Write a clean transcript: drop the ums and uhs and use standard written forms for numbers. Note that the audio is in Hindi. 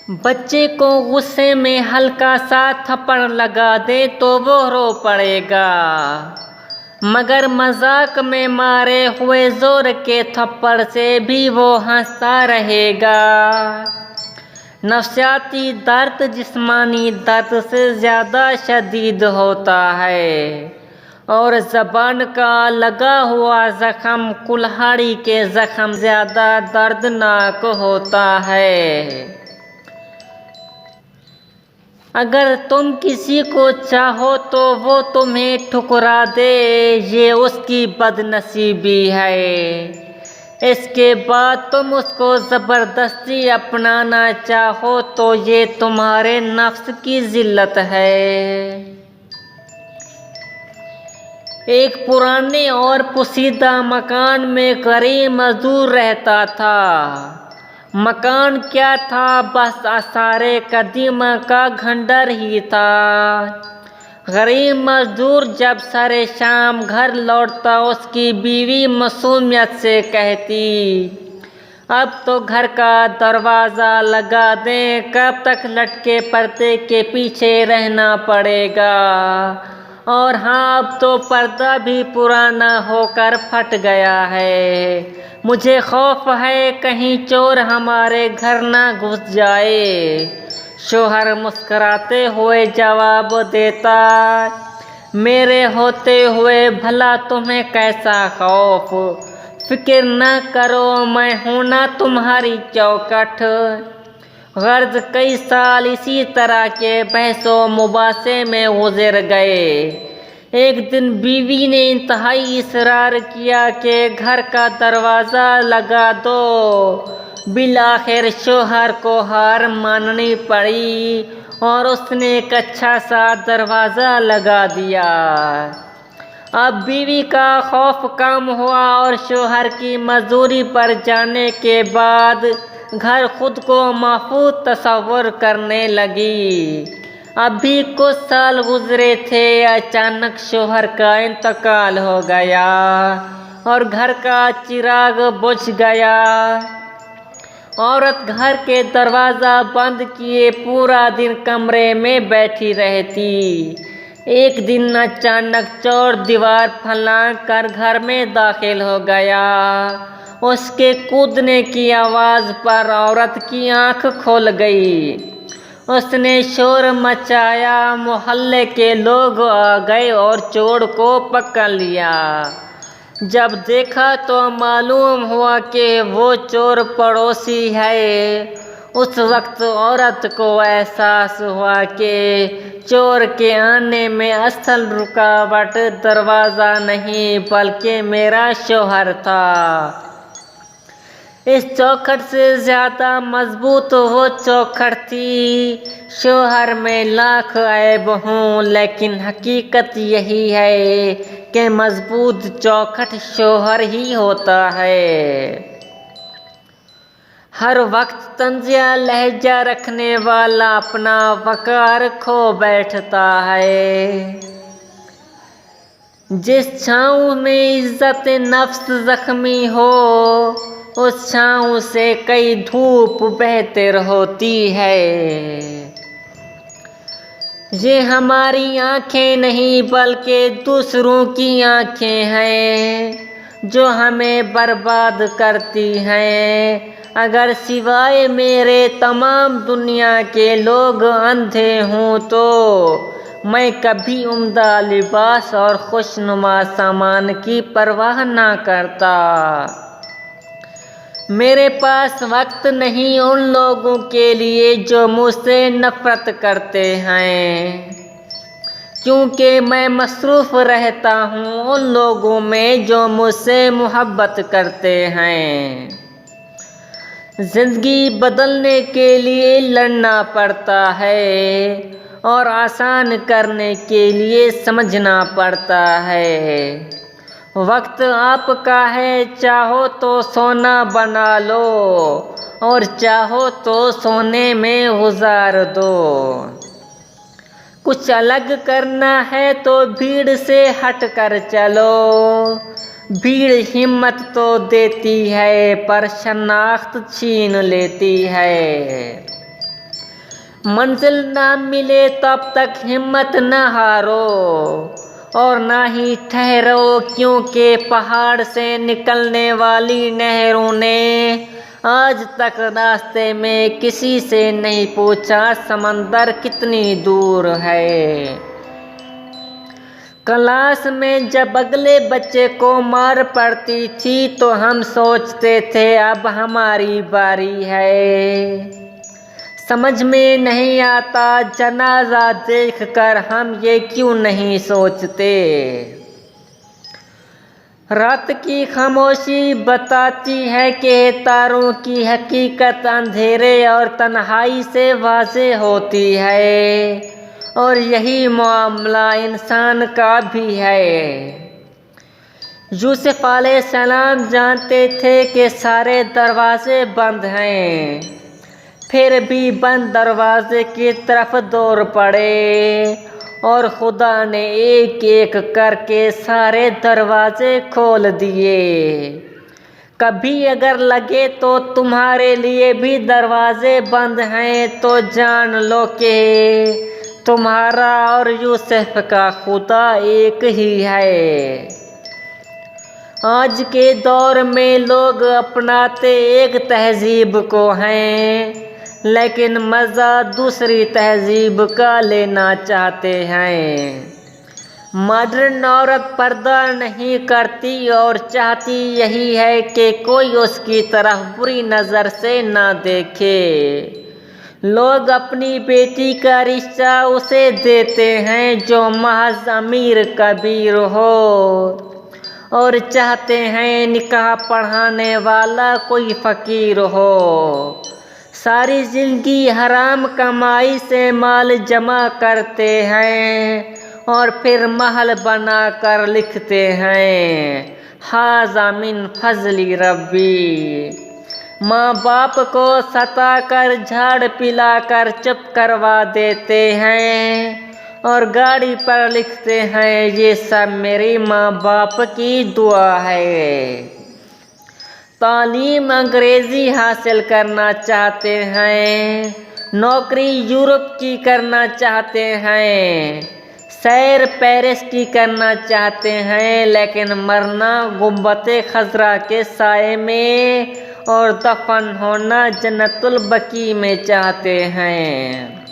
बच्चे को गुस्से में हल्का सा थप्पड़ लगा दे तो वो रो पड़ेगा, मगर मजाक में मारे हुए जोर के थप्पड़ से भी वो हंसता रहेगा। नफ्सियाती दर्द जिस्मानी दर्द से ज़्यादा शदीद होता है और ज़बान का लगा हुआ ज़ख़म कुल्हाड़ी के ज़ख़म ज़्यादा दर्दनाक होता है। अगर तुम किसी को चाहो तो वो तुम्हें ठुकरा दे, ये उसकी बदनसीबी है। इसके बाद तुम उसको ज़बरदस्ती अपनाना चाहो तो ये तुम्हारे नफ्स की ज़िल्लत है। एक पुराने और पुसीदा मकान में गरीब मजदूर रहता था। मकान क्या था, बस आसारे कदीमा का खंडर ही था। गरीब मजदूर जब सारे शाम घर लौटता उसकी बीवी मासूमियत से कहती, अब तो घर का दरवाज़ा लगा दें, कब तक लटके पर्दे के पीछे रहना पड़ेगा। और हाँ, अब तो पर्दा भी पुराना होकर फट गया है। मुझे खौफ है कहीं चोर हमारे घर ना घुस जाए। शोहर मुस्कराते हुए जवाब देता, मेरे होते हुए भला तुम्हें कैसा खौफ, फिक्र न करो, मैं हूँ ना तुम्हारी चौखट। गर्ज कई साल इसी तरह के बहसों मुबासे में गुजर गए। एक दिन बीवी ने इंतहाई इसरार किया कि घर का दरवाज़ा लगा दो। बिलाखिर शोहर को हार माननी पड़ी और उसने एक अच्छा सा दरवाज़ा लगा दिया। अब बीवी का खौफ कम हुआ और शोहर की मजदूरी पर जाने के बाद घर खुद को महफूज तस्वुर करने लगी। अभी कुछ साल गुजरे थे, अचानक शोहर का इंतकाल हो गया और घर का चिराग बुझ गया। औरत घर के दरवाज़ा बंद किए पूरा दिन कमरे में बैठी रहती। एक दिन अचानक चोर दीवार फलांग कर घर में दाखिल हो गया। उसके कूदने की आवाज़ पर औरत की आंख खोल गई। उसने शोर मचाया, मोहल्ले के लोग आ गए और चोर को पकड़ लिया। जब देखा तो मालूम हुआ कि वो चोर पड़ोसी है। उस वक्त औरत को एहसास हुआ कि चोर के आने में असल रुकावट दरवाज़ा नहीं बल्कि मेरा शोहर था। इस चौखट से ज़्यादा मजबूत वो चौखट थी। शोहर में लाख ऐब हों, लेकिन हकीकत यही है कि मजबूत चौखट शोहर ही होता है। हर वक्त तंजिया लहजा रखने वाला अपना वकार खो बैठता है। जिस छाँव में इज्जत नफ्स जख्मी हो, उस छाँव से कई धूप बेहतर होती है। ये हमारी आँखें नहीं बल्कि दूसरों की आँखें हैं जो हमें बर्बाद करती हैं। अगर सिवाय मेरे तमाम दुनिया के लोग अंधे हों तो मैं कभी उम्दा लिबास और खुशनुमा सामान की परवाह ना करता। मेरे पास वक्त नहीं उन लोगों के लिए जो मुझसे नफरत करते हैं, क्योंकि मैं मसरूफ़ रहता हूँ उन लोगों में जो मुझसे मोहब्बत करते हैं। ज़िंदगी बदलने के लिए लड़ना पड़ता है और आसान करने के लिए समझना पड़ता है। वक्त आपका है, चाहो तो सोना बना लो और चाहो तो सोने में गुजार दो। कुछ अलग करना है तो भीड़ से हट कर चलो। भीड़ हिम्मत तो देती है पर शनाख्त छीन लेती है। मंजिल ना मिले तब तक हिम्मत न हारो और ना ही ठहरो, क्योंकि पहाड़ से निकलने वाली नहरों ने आज तक रास्ते में किसी से नहीं पूछा समंदर कितनी दूर है। क्लास में जब अगले बच्चे को मार पड़ती थी तो हम सोचते थे अब हमारी बारी है। समझ में नहीं आता जनाजा देखकर हम ये क्यों नहीं सोचते। रात की खामोशी बताती है कि तारों की हकीकत अंधेरे और तन्हाई से वाज़े होती है, और यही मामला इंसान का भी है। यूसुफ अलैहिस्सलाम जानते थे कि सारे दरवाजे बंद हैं, फिर भी बंद दरवाजे की तरफ दौड़ पड़े और खुदा ने एक एक करके सारे दरवाजे खोल दिए। कभी अगर लगे तो तुम्हारे लिए भी दरवाजे बंद हैं तो जान लो कि तुम्हारा और यूसुफ का खुदा एक ही है। आज के दौर में लोग अपनाते एक तहजीब को हैं, लेकिन मज़ा दूसरी तहजीब का लेना चाहते हैं। मॉडर्न औरत पर्दा नहीं करती और चाहती यही है कि कोई उसकी तरफ बुरी नज़र से ना देखे। लोग अपनी बेटी का रिश्ता उसे देते हैं जो महज अमीर कबीर हो, और चाहते हैं निकाह पढ़ाने वाला कोई फ़कीर हो। सारी ज़िंदगी हराम कमाई से माल जमा करते हैं और फिर महल बना कर लिखते हैं हाज़ा मिन फज़ली रब्बी। माँ बाप को सताकर झाड़ पिलाकर चुप करवा देते हैं और गाड़ी पर लिखते हैं ये सब मेरी माँ बाप की दुआ है। तालीम अंग्रेज़ी हासिल करना चाहते हैं, नौकरी यूरोप की करना चाहते हैं, सैर पेरिस की करना चाहते हैं, लेकिन मरना गुंबते खज़रा के साए में और दफन होना जन्नतुल बकी में चाहते हैं।